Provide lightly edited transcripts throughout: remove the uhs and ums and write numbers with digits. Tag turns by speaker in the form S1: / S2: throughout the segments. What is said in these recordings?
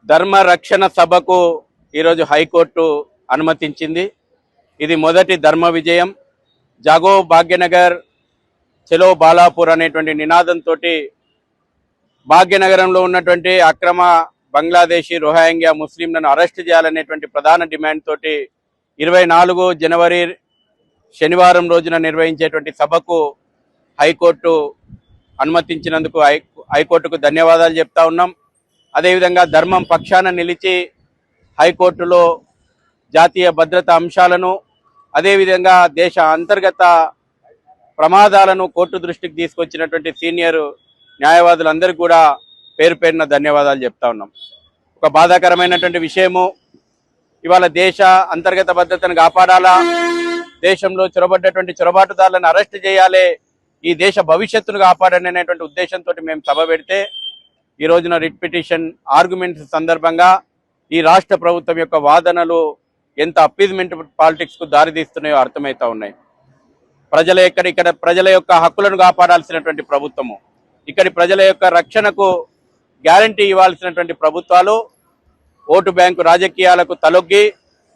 S1: ధర్మ రక్షణ సభకు ఈరోజు హైకోర్టు అనుమతించింది. ఇది మొదటి ధర్మ విజయం. జాగో భాగ్యనగర్ చలో బాలాపూర్ అనేటువంటి నినాదంతో భాగ్యనగరంలో ఉన్నటువంటి అక్రమ బంగ్లాదేశీ రోహింగ్యా ముస్లింలను అరెస్ట్ చేయాలనేటువంటి ప్రధాన డిమాండ్ తోటి 24 జనవరి శనివారం రోజున నిర్వహించేటువంటి సభకు హైకోర్టు అనుమతించినందుకు హైకోర్టుకు ధన్యవాదాలు చెప్తా ఉన్నాం. అదేవిధంగా ధర్మం పక్షాన నిలిచి హైకోర్టులో జాతీయ భద్రతా అంశాలను అదేవిధంగా దేశ అంతర్గత ప్రమాదాలను కోర్టు దృష్టికి తీసుకొచ్చినటువంటి సీనియర్ న్యాయవాదులందరికీ కూడా పేరు పేరున ధన్యవాదాలు చెప్తా ఉన్నాం. ఒక బాధాకరమైనటువంటి విషయము, ఇవాళ దేశ అంతర్గత భద్రతను కాపాడాలా, దేశంలో చొరబడ్డటువంటి చొరబాటుదారులను అరెస్ట్ చేయాలి, ఈ దేశ భవిష్యత్తును కాపాడనేటువంటి ఉద్దేశంతో మేము సభ పెడితే ఈ రోజున రిట్ పిటిషన్ ఆర్గ్యుమెంట్స్ సందర్భంగా ఈ రాష్ట్ర ప్రభుత్వం యొక్క వాదనలు ఎంత అప్పీజ్మెంట్ పాలిటిక్స్కు దారితీస్తున్నాయో అర్థమవుతా ఉన్నాయి. ఇక్కడ ప్రజల యొక్క హక్కులను కాపాడాల్సినటువంటి ప్రభుత్వము, ఇక్కడి ప్రజల యొక్క రక్షణకు గ్యారంటీ ఇవ్వాల్సినటువంటి ప్రభుత్వాలు ఓటు బ్యాంకు రాజకీయాలకు తలొగ్గి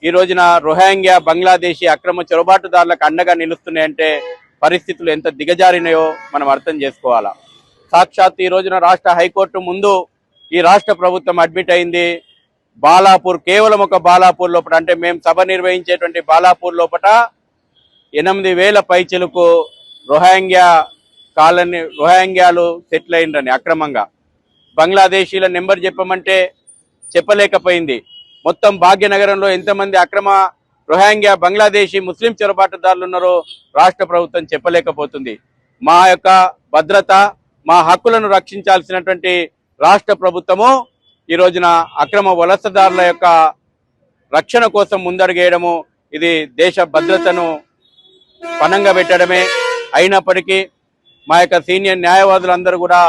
S1: ఈ రోజున రోహింగ్యా బంగ్లాదేశీ అక్రమ చొరబాటుదారులకు అండగా నిలుస్తున్నాయంటే పరిస్థితులు ఎంత దిగజారినాయో మనం అర్థం చేసుకోవాలా. సాక్షాత్ ఈ రోజున రాష్ట్ర హైకోర్టు ముందు ఈ రాష్ట్ర ప్రభుత్వం అడ్మిట్ అయింది. బాలాపూర్, కేవలం ఒక బాలాపూర్ లోపల, అంటే మేము సభ నిర్వహించేటువంటి బాలాపూర్ లోపల 8,000 పైచిలకు రోహింగ్యాలు సెటిల్ అయిందని అక్రమంగా బంగ్లాదేశీల నెంబర్ చెప్పమంటే చెప్పలేకపోయింది. మొత్తం భాగ్యనగరంలో ఎంతమంది అక్రమ రోహింగ్యా బంగ్లాదేశీ ముస్లిం చొరబాటుదారులు ఉన్నారో రాష్ట్ర ప్రభుత్వం చెప్పలేకపోతుంది. మా యొక్క భద్రత, మా హక్కులను రక్షించాల్సినటువంటి రాష్ట్ర ప్రభుత్వము ఈ రోజున అక్రమ వలసదారుల యొక్క రక్షణ కోసం ముందడుగేయడము, ఇది దేశ భద్రతను పణంగా పెట్టడమే. అయినప్పటికీ మా యొక్క సీనియర్ న్యాయవాదులందరూ కూడా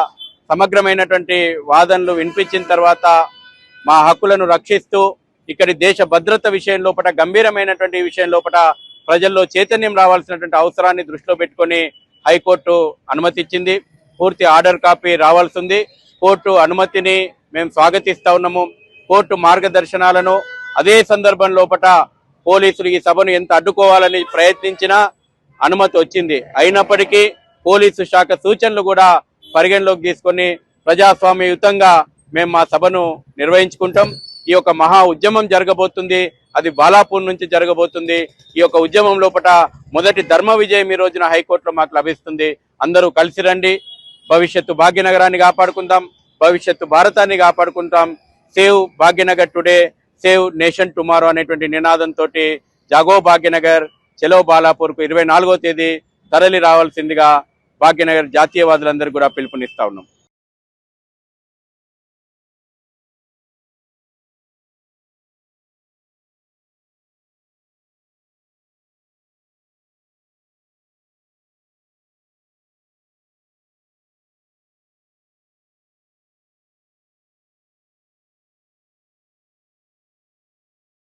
S1: సమగ్రమైనటువంటి వాదనలు వినిపించిన తర్వాత మా హక్కులను రక్షిస్తూ ఇక్కడి దేశ భద్రత విషయం లోపల, గంభీరమైనటువంటి విషయం లోపల ప్రజల్లో చైతన్యం రావాల్సినటువంటి అవసరాన్ని దృష్టిలో పెట్టుకొని హైకోర్టు అనుమతించింది. పూర్తి ఆర్డర్ కాపీ రావాల్సి ఉంది. కోర్టు అనుమతిని మేము స్వాగతిస్తా ఉన్నాము. కోర్టు మార్గదర్శనాలను అదే సందర్భం లోపల పోలీసులు ఈ సభను ఎంత అడ్డుకోవాలని ప్రయత్నించినా అనుమతి వచ్చింది. అయినప్పటికీ పోలీసు శాఖ సూచనలు కూడా పరిగణలోకి తీసుకొని ప్రజాస్వామ్యయుతంగా మేము మా సభను నిర్వహించుకుంటాం. ఈ యొక్క మహా ఉద్యమం జరగబోతుంది, అది బాలాపూర్ నుంచి జరగబోతుంది. ఈ యొక్క ఉద్యమం లోపల మొదటి ధర్మ విజయం ఈ రోజున హైకోర్టులో మాకు లభిస్తుంది. అందరూ కలిసి రండి, భవిష్యత్తు భాగ్యనగరాన్ని కాపాడుకుందాం, భవిష్యత్తు భారతాన్ని కాపాడుకుంటాం. Save Bhagyanagar today, save nation tomorrow అనేటువంటి నినాదంతో జాగో భాగ్యనగర్ చలో బాలాపూర్కు 24వ తేదీ తరలి రావాల్సిందిగా భాగ్యనగర్ జాతీయవాదులందరూ కూడా పిలుపునిస్తా ఉన్నాం.